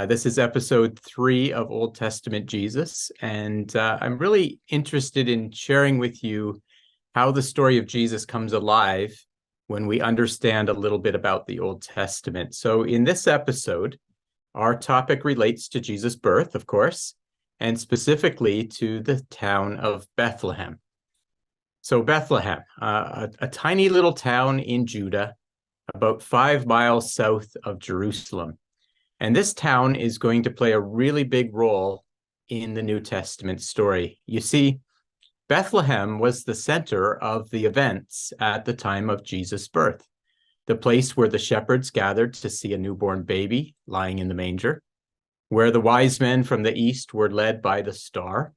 This is episode 3 of Old Testament Jesus, and I'm really interested in sharing with you how the story of Jesus comes alive when we understand a little bit about the Old Testament. So in this episode, our topic relates to Jesus' birth, of course, and specifically to the town of Bethlehem. So Bethlehem, a tiny little town in Judah, about 5 miles south of Jerusalem. And this town is going to play a really big role in the New Testament story. You see, Bethlehem was the center of the events at the time of Jesus' birth, the place where the shepherds gathered to see a newborn baby lying in the manger, where the wise men from the east were led by the star,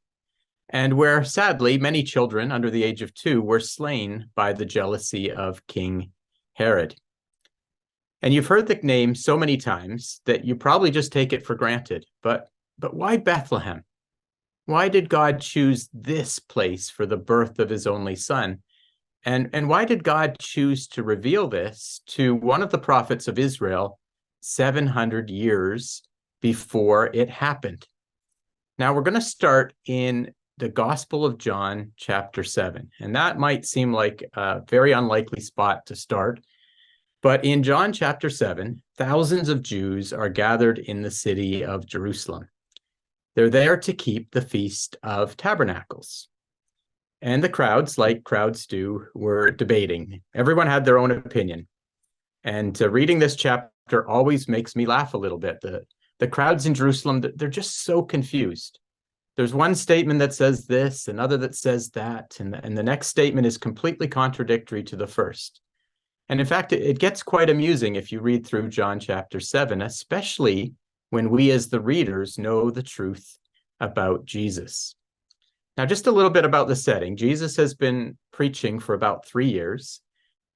and where, sadly, many children under the age of 2 were slain by the jealousy of King Herod. And you've heard the name so many times that you probably just take it for granted. But why Bethlehem? Why did God choose this place for the birth of his only son? And why did God choose to reveal this to one of the prophets of Israel 700 years before it happened? Now we're going to start in the Gospel of John, chapter 7. And that might seem like a very unlikely spot to start. But in John chapter 7, thousands of Jews are gathered in the city of Jerusalem. They're there to keep the Feast of Tabernacles. And the crowds, like crowds do, were debating. Everyone had their own opinion. And reading this chapter always makes me laugh a little bit. The crowds in Jerusalem, they're just so confused. There's one statement that says this, another that says that, and the next statement is completely contradictory to the first. And in fact, it gets quite amusing if you read through John chapter 7, especially when we as the readers know the truth about Jesus. Now, just a little bit about the setting. Jesus has been preaching for about 3 years,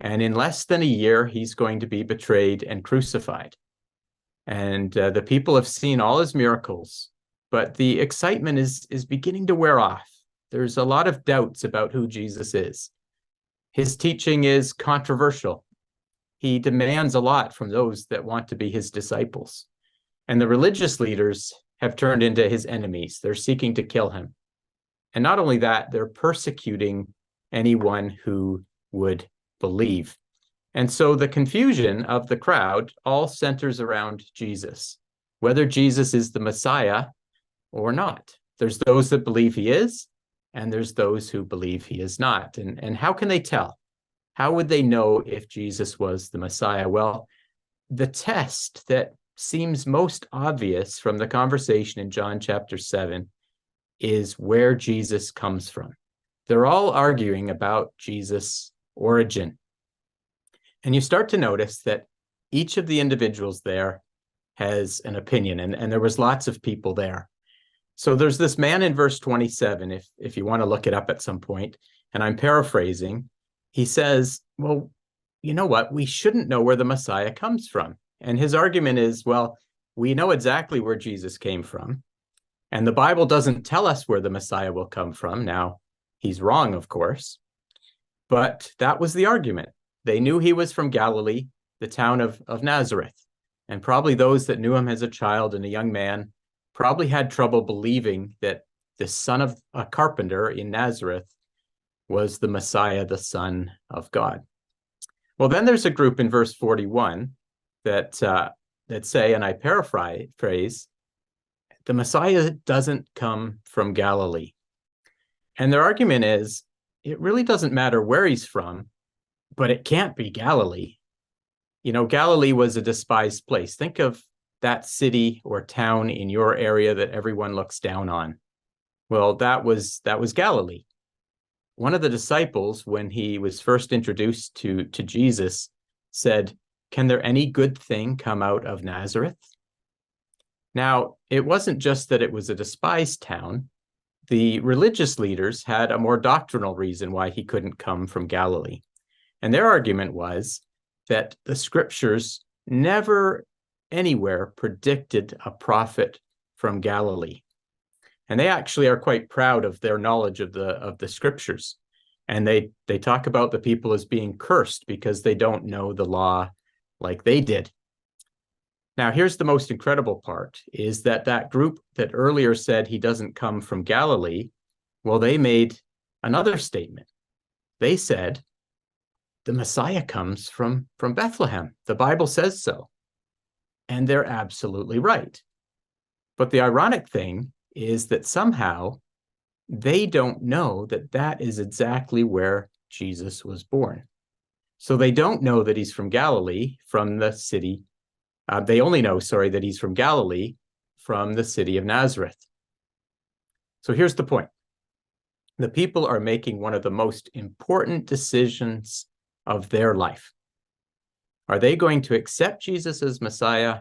and in less than a year, he's going to be betrayed and crucified. And the people have seen all his miracles, but the excitement is beginning to wear off. There's a lot of doubts about who Jesus is. His teaching is controversial. He demands a lot from those that want to be his disciples. And the religious leaders have turned into his enemies. They're seeking to kill him. And not only that, they're persecuting anyone who would believe. And so the confusion of the crowd all centers around Jesus, whether Jesus is the Messiah or not. There's those that believe he is, and there's those who believe he is not. And how can they tell? How would they know if Jesus was the Messiah? Well, the test that seems most obvious from the conversation in John chapter 7 is where Jesus comes from. They're all arguing about Jesus' origin. And you start to notice that each of the individuals there has an opinion, and there was lots of people there. So there's this man in verse 27, if you want to look it up at some point, and I'm paraphrasing. He says, well, you know what? We shouldn't know where the Messiah comes from. And his argument is, well, we know exactly where Jesus came from, and the Bible doesn't tell us where the Messiah will come from. Now, he's wrong, of course, but that was the argument. They knew he was from Galilee, the town of Nazareth, and probably those that knew him as a child and a young man probably had trouble believing that the son of a carpenter in Nazareth was the Messiah, the Son of God. Well, then there's a group in verse 41 that say, and I paraphrase, the Messiah doesn't come from Galilee. And their argument is, it really doesn't matter where he's from, but it can't be Galilee. You know, Galilee was a despised place. Think of that city or town in your area that everyone looks down on. Well, that was Galilee. One of the disciples, when he was first introduced to Jesus, said, "Can there any good thing come out of Nazareth?" Now, it wasn't just that it was a despised town. The religious leaders had a more doctrinal reason why he couldn't come from Galilee. And their argument was that the scriptures never anywhere predicted a prophet from Galilee. And they actually are quite proud of their knowledge of the scriptures. And they talk about the people as being cursed because they don't know the law like they did. Now, here's the most incredible part, is that group that earlier said he doesn't come from Galilee, well, they made another statement. They said, the Messiah comes from Bethlehem. The Bible says so. And they're absolutely right. But the ironic thing is that somehow they don't know that that is exactly where Jesus was born. So they don't know that he's from Galilee, from the city. They only know, that he's from Galilee, from the city of Nazareth. So here's the point. The people are making one of the most important decisions of their life. Are they going to accept Jesus as Messiah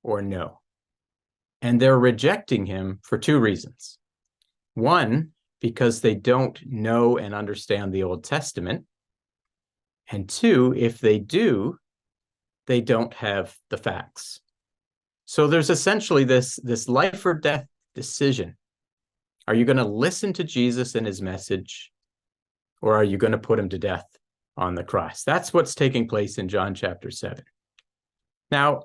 or no? And they're rejecting him for two reasons. One, because they don't know and understand the Old Testament. And two, if they do, they don't have the facts. So there's essentially this life or death decision. Are you going to listen to Jesus and his message, or are you going to put him to death on the cross? That's what's taking place in John chapter 7. Now,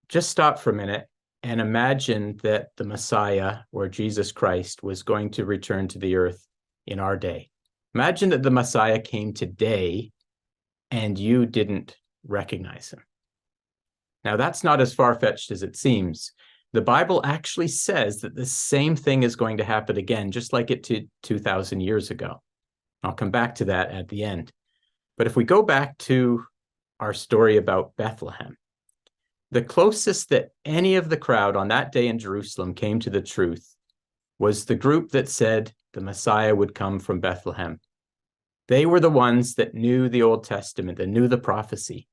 just stop for a minute and imagine that the Messiah, or Jesus Christ, was going to return to the earth in our day. Imagine that the Messiah came today and you didn't recognize him. Now, that's not as far-fetched as it seems. The Bible actually says that the same thing is going to happen again, just like it did 2,000 years ago. I'll come back to that at the end. But if we go back to our story about Bethlehem, the closest that any of the crowd on that day in Jerusalem came to the truth was the group that said the Messiah would come from Bethlehem. They were the ones that knew the Old Testament, that knew the prophecy.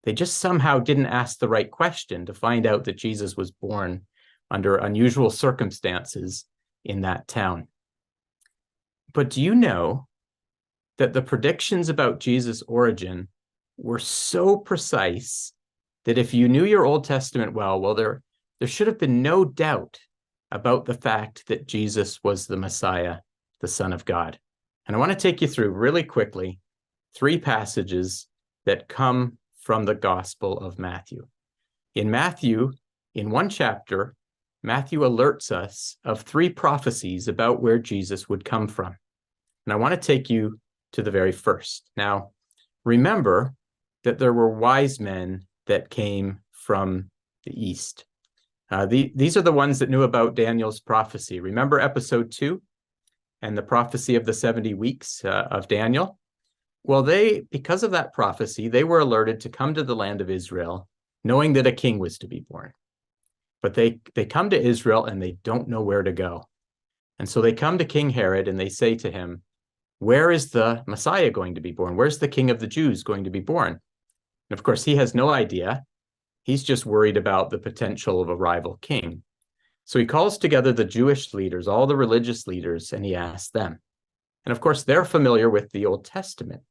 They just somehow didn't ask the right question to find out that Jesus was born under unusual circumstances in that town. But do you know that the predictions about Jesus' origin were so precise that if you knew your Old Testament well, there should have been no doubt about the fact that Jesus was the Messiah, the Son of God. And I want to take you through really quickly 3 passages that come from the Gospel of Matthew. In Matthew, in one chapter, Matthew alerts us of 3 prophecies about where Jesus would come from. And I want to take you to the very first. Now, remember that there were wise men that came from the east. These are the ones that knew about Daniel's prophecy. Remember episode 2 and the prophecy of the 70 weeks of Daniel? Well, because of that prophecy, they were alerted to come to the land of Israel, knowing that a king was to be born. But they come to Israel and they don't know where to go. And so they come to King Herod and they say to him, where is the Messiah going to be born? Where's the King of the Jews going to be born? And of course, he has no idea. He's just worried about the potential of a rival king. So he calls together the Jewish leaders, all the religious leaders, and he asks them. And of course, they're familiar with the Old Testament.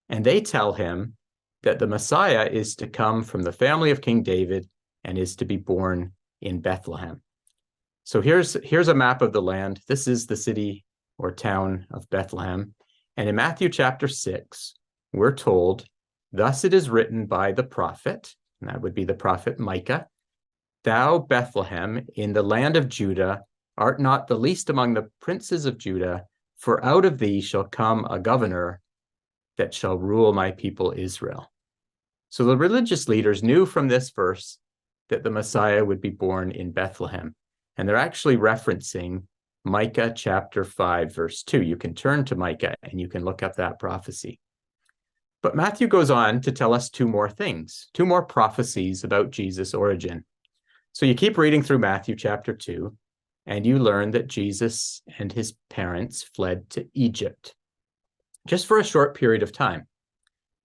And they tell him that the Messiah is to come from the family of King David and is to be born in Bethlehem. So here's a map of the land. This is the city or town of Bethlehem. And in Matthew chapter 6, we're told, thus it is written by the prophet, and that would be the prophet Micah, thou Bethlehem in the land of Judah art not the least among the princes of Judah, for out of thee shall come a governor that shall rule my people Israel. So the religious leaders knew from this verse that the Messiah would be born in Bethlehem. And they're actually referencing Micah chapter 5, verse 2. You can turn to Micah and you can look up that prophecy. But Matthew goes on to tell us 2 more things, 2 more prophecies about Jesus' origin. So you keep reading through Matthew chapter 2, and you learn that Jesus and his parents fled to Egypt, just for a short period of time.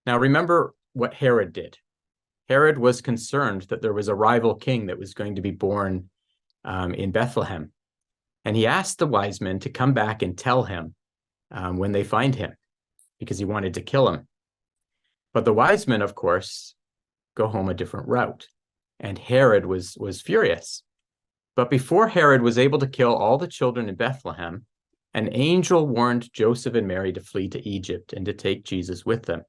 Now remember what Herod did. Herod was concerned that there was a rival king that was going to be born in Bethlehem. And he asked the wise men to come back and tell him when they find him, because he wanted to kill him. But the wise men, of course, go home a different route. And Herod was furious. But before Herod was able to kill all the children in Bethlehem, an angel warned Joseph and Mary to flee to Egypt and to take Jesus with them.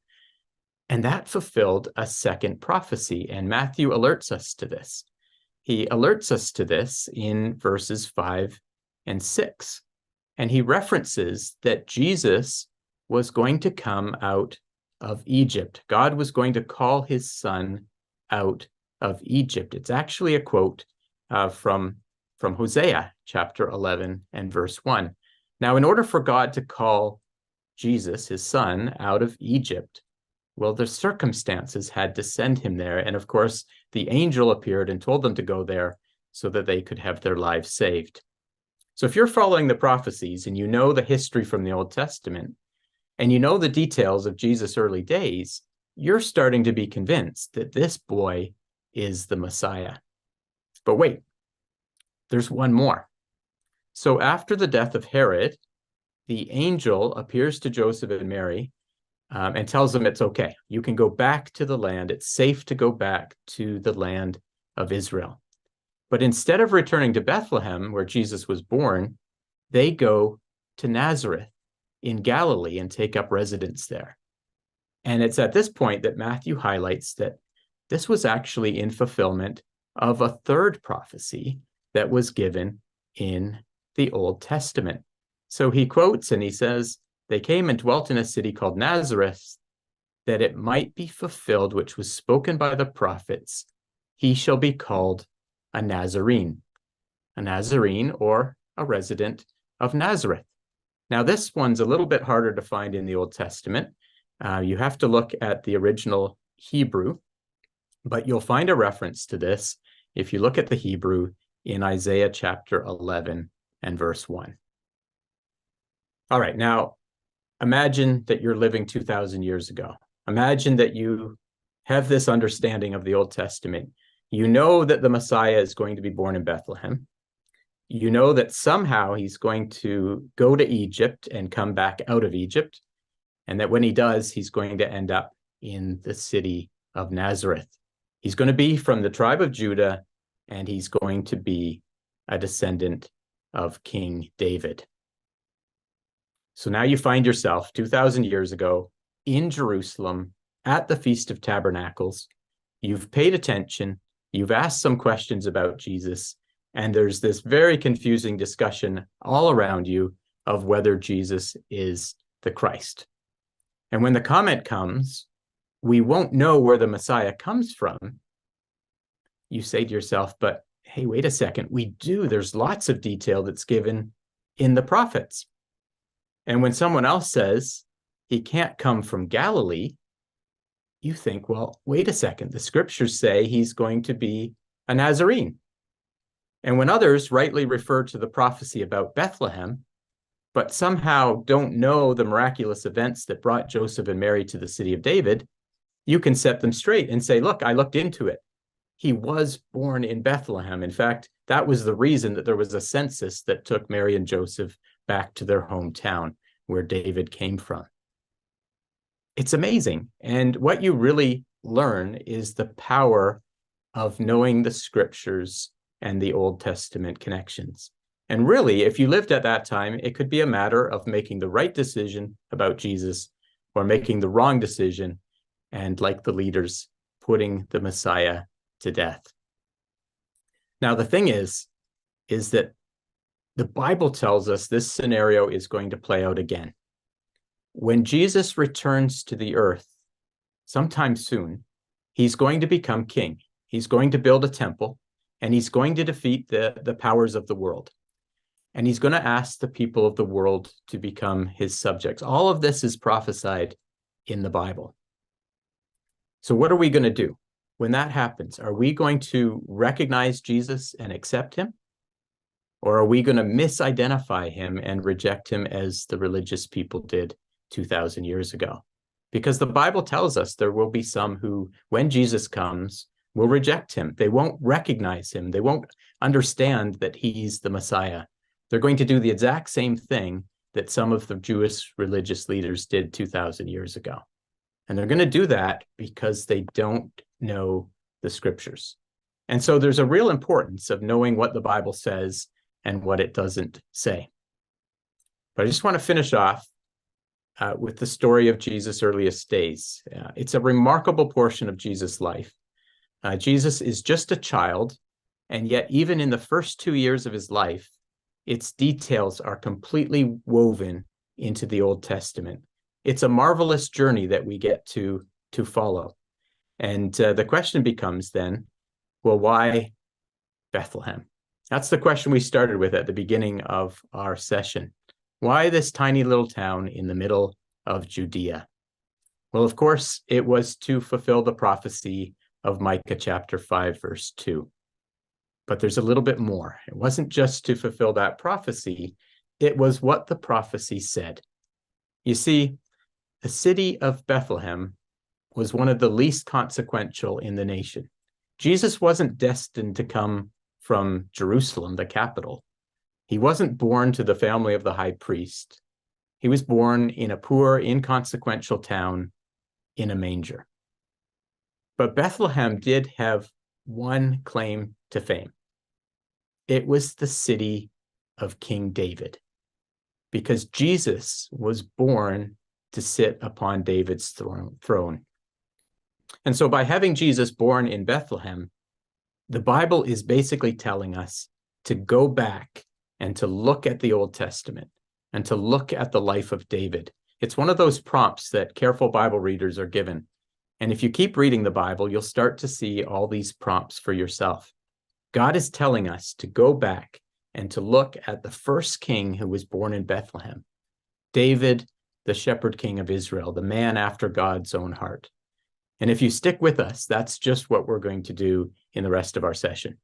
And that fulfilled a second prophecy. And Matthew alerts us to this. He alerts us to this in verses 5 and 6. And he references that Jesus was going to come out of Egypt. God was going to call his son out of Egypt. It's actually a quote from Hosea chapter 11 and verse 1. Now, in order for God to call Jesus, his son, out of Egypt, well, the circumstances had to send him there. And of course, the angel appeared and told them to go there so that they could have their lives saved. So if you're following the prophecies and you know the history from the Old Testament, and you know the details of Jesus' early days, you're starting to be convinced that this boy is the Messiah. But wait, there's one more. So after the death of Herod, the angel appears to Joseph and Mary and tells them it's okay. You can go back to the land. It's safe to go back to the land of Israel. But instead of returning to Bethlehem, where Jesus was born, they go to Nazareth in Galilee and take up residence there. And it's at this point that Matthew highlights that this was actually in fulfillment of a third prophecy that was given in the Old Testament. So he quotes and he says, "They came and dwelt in a city called Nazareth, that it might be fulfilled, which was spoken by the prophets, he shall be called a Nazarene." A Nazarene, or a resident of Nazareth. Now, this one's a little bit harder to find in the Old Testament. You have to look at the original Hebrew, but you'll find a reference to this if you look at the Hebrew in Isaiah chapter 11 and verse 1. All right, now imagine that you're living 2,000 years ago. Imagine that you have this understanding of the Old Testament. You know that the Messiah is going to be born in Bethlehem. You know that somehow he's going to go to Egypt and come back out of Egypt, and that when he does, he's going to end up in the city of Nazareth. He's going to be from the tribe of Judah, and he's going to be a descendant of King David. So now you find yourself 2,000 years ago in Jerusalem at the Feast of Tabernacles. You've paid attention. You've asked some questions about Jesus. And there's this very confusing discussion all around you of whether Jesus is the Christ. And when the comment comes, we won't know where the Messiah comes from, you say to yourself, but hey, wait a second, we do. There's lots of detail that's given in the prophets. And when someone else says he can't come from Galilee, you think, well, wait a second, the scriptures say he's going to be a Nazarene. And when others rightly refer to the prophecy about Bethlehem, but somehow don't know the miraculous events that brought Joseph and Mary to the city of David, you can set them straight and say, look, I looked into it. He was born in Bethlehem. In fact, that was the reason that there was a census that took Mary and Joseph back to their hometown where David came from. It's amazing. And what you really learn is the power of knowing the scriptures and the Old Testament connections. And really, if you lived at that time, it could be a matter of making the right decision about Jesus or making the wrong decision and, like the leaders, putting the Messiah to death. Now, the thing is that the Bible tells us this scenario is going to play out again. When Jesus returns to the earth sometime soon, he's going to become king. He's going to build a temple, and he's going to defeat the powers of the world. And he's going to ask the people of the world to become his subjects. All of this is prophesied in the Bible. So what are we going to do when that happens? Are we going to recognize Jesus and accept him? Or are we going to misidentify him and reject him as the religious people did 2,000 years ago? Because the Bible tells us there will be some who, when Jesus comes, will reject him. They won't recognize him. They won't understand that he's the Messiah. They're going to do the exact same thing that some of the Jewish religious leaders did 2,000 years ago. And they're going to do that because they don't know the scriptures. And so there's a real importance of knowing what the Bible says and what it doesn't say. But I just want to finish off with the story of Jesus' earliest days. It's a remarkable portion of Jesus' life. Jesus is just a child, and yet even in the first 2 years of his life, its details are completely woven into the Old Testament. It's a marvelous journey that we get to follow. And the question becomes then, well, why Bethlehem? That's the question we started with at the beginning of our session. Why this tiny little town in the middle of Judea? Well, of course, it was to fulfill the prophecy of Micah chapter 5, verse 2. But there's a little bit more. It wasn't just to fulfill that prophecy. It was what the prophecy said. You see, the city of Bethlehem was one of the least consequential in the nation. Jesus wasn't destined to come from Jerusalem, the capital. He wasn't born to the family of the high priest. He was born in a poor, inconsequential town in a manger. But Bethlehem did have one claim to fame. It was the city of King David, because Jesus was born to sit upon David's throne. And so by having Jesus born in Bethlehem, the Bible is basically telling us to go back and to look at the Old Testament and to look at the life of David. It's one of those prompts that careful Bible readers are given. And if you keep reading the Bible, you'll start to see all these prompts for yourself. God is telling us to go back and to look at the first king who was born in Bethlehem, David, the shepherd king of Israel, the man after God's own heart. And if you stick with us, that's just what we're going to do in the rest of our session.